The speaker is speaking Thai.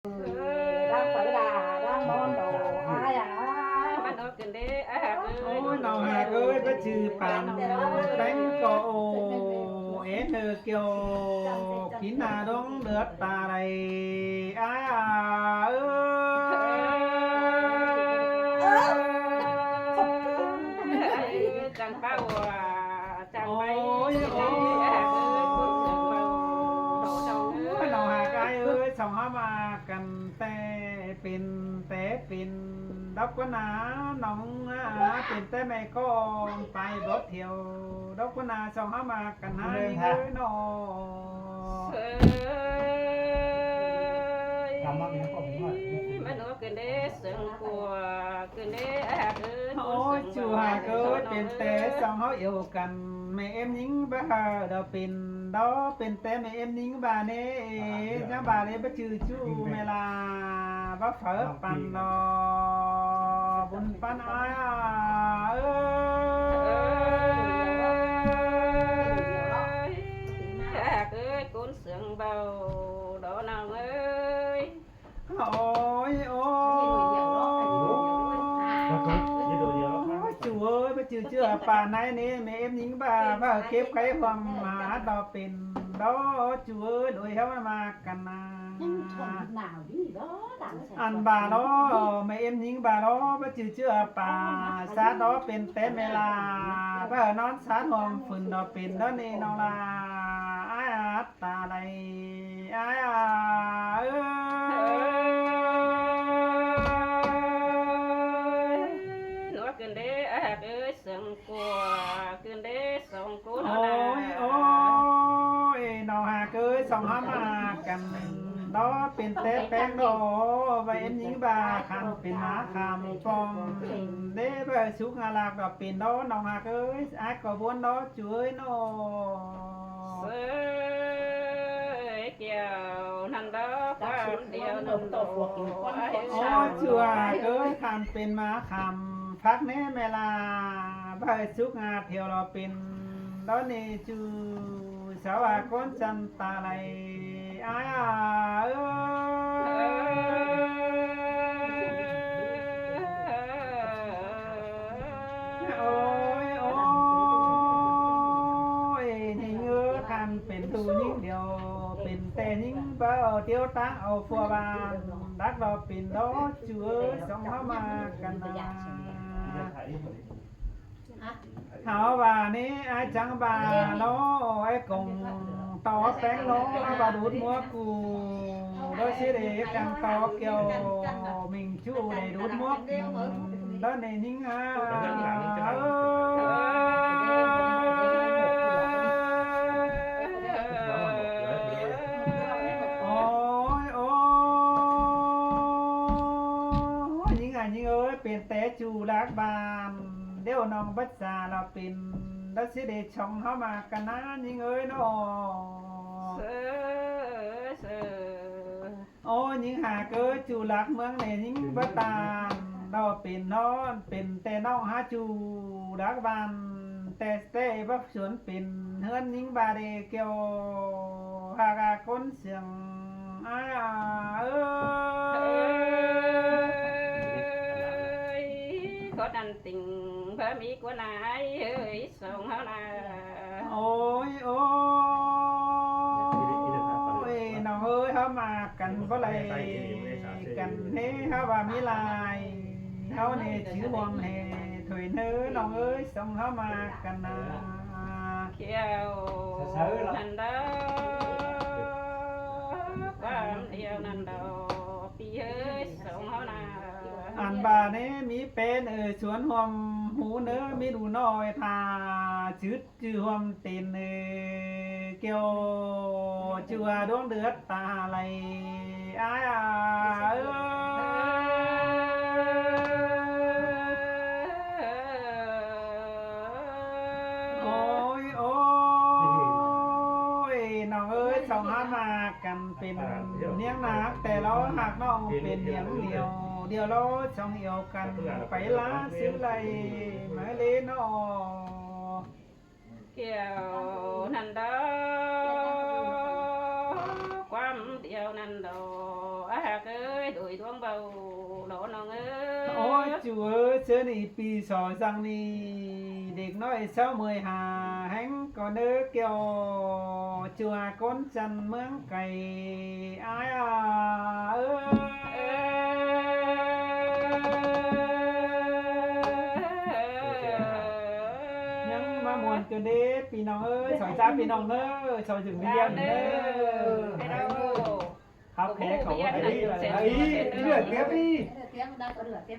đang phải là đang món đồ aiมันออกกันเด้อาหารเอ้ โอ้ ย ยน้องหากเอ้ยก็ชื่อปานแตงก็โอเอ็นเกี่ยวกินหน้าดงเลือดตาไหลอ้ายเอ้ย จังเป้าจัง โอ้ ไป ยโอ้ย อาหารเอ้ยคนเสือกเมาโดดเอาเอ้ โอ้ย ย น้องหากเอ้ยสองหามากันแต่เป็นดอกก็หนาน้องเป็นแต่แม่ก็ไปรถเที่ยวดอกก็หนาสองหามากันหานี่เอ้ยน้อง เอ้ยมันออกกันเด้เสือกกลัวกันเด้อาหารเอ้ย โอ้ยชัวร์เกิดเป็นแต่สองเขาเอวกันแม่เอ็มยิงบ้าดอกเป็นดอเป็นแต่แม่เอ็มยิงบ้าเน่จ้าบ้าเน่บ้าชื่อชูเมลาบ้าเฟิร์ปันดอบนปันอายเอ้ย เอ้ยคนเสือกเบาโดดเอาเอ้ย โอ้ยโอ้ยจูเอ้ยบ้าชื่อเชื่อป่าไหนนี่แม่เอ็มยิงบ้าเก็บไข่ความหมาดอเป็นดอจูเอ้ยโดยเขามากันนะ nhưng chồng nào đi đó làm sao อันบาล้อแม่เอ็มยิงบาล้อบ่จือเชื่อป่าสาดอเป็นแต่เวลาบ่นอนสาดหอมฝืนดอเป็นดอนี่น้องลาอ้ายอาตาไหลอ้ายอาเอ้ย หนูกินได้อาหารเอ้ยสังกัวกินได้สองกู โอ้ยโอ้ยน้องหาเกยสองหามากันดอเป็นแต่แป้งดอไว้เอ็มยิงบาคันเป็นหมาคำปอมเด้บ่สุกงาลากดอเป็นดอน้องหาเกยอายก็บวนดอช่วยน้อ เอ้ยเกี่ยวนั่นดอกความเดียวนั่นดอก โอ้ชัวเอ้ยคันเป็นหมาคำพักแน่เวลาบ่สุกงาเที่ยวเราเป็นดอนี่จูสาวาคนจันตาไหลอ้ายเอ้ย โอ้ยโอ้ยยิงเออคันเป็นตูยิงเดียวเป็นแต่ยิงเบาเตียวตาเอาฟัวบานดักเราเป็นดอชัวสองเข้ามากันนะเขาว่านี่ไอ้จังบาโนไอ้กงต่อแป้งโนบาดูดมัวกูโดยสิเด็กจังต่อเกี่ยวมิงชูได้ดูดมัวกูแล้วในยิงอ่ะ โอ้ยโอ้ยยิงอ่ะยิงเอ้ยเป็นแต่จูรักบานเดี๋ยวน้องบัดซาเราเป็นแล้วสิเดชองเข้ามากันนะยิงเอ้ยน้อโอ้ยยิงหาเกิดจูรักเมืองเนี่ยยิงบัดตามเราเป็นน้องเป็นแต่น้องหาจูรักบานแต่บักสวนเป็นเฮือนยิงบาเดเกียวหากาคนเสียง อ้ายเอ้ย có đàn tình với mỹ của nãy ơi sống hả là โอ้ยโอ้ยน้องเอ้ยเขามากันบ่ไรกันเฮ้เขาว่ามีลายเขาเนี่ยชื่อวงเฮถอยเนื้อน้องเอ้ยส่งเขามากันนะ kêu nằm đó quan yêu nằm đó pi ơi sống hả là อันบาเนี้มีเป็นสวนหอมหูเนื้อมีดูน้อยทาจืดจือหอมเต็นเกี่ยวจัวดวงเดือดตาไหลอ้ายเอ้ย โอ้ยโอ้ยน้องเอ้ยสองหามากันเป็นเนียงนักแต่เราหากน้องเป็นเนียงเดียวเดียวเราสองเหี่ยวกันไปล้าซื้อไรมาเลยน้อ kêu nằm đó quan yêu nằm đó เอ้ đổ nó ơi โอ้ยจูเอ้ยเชื่อนี่ปีสองสังนี่เด็กน้อยเช้าเมื่อยหาแห้งก็เนื้อเกี่ยวจัวก้นจันเมืองไก่อ้ายอ่ะเอ้ยยังมามวนกันเด้พี่น้องเอ้ยสอยจ้าพี่น้องเด้อสอยถึงเรียนเด้อ cái đâu ครับแขกเขาว่า Ủa, ไอ้ bây giờ ไอ้ này เลือดเก็บพี่ tiếng đang có lửa tiếp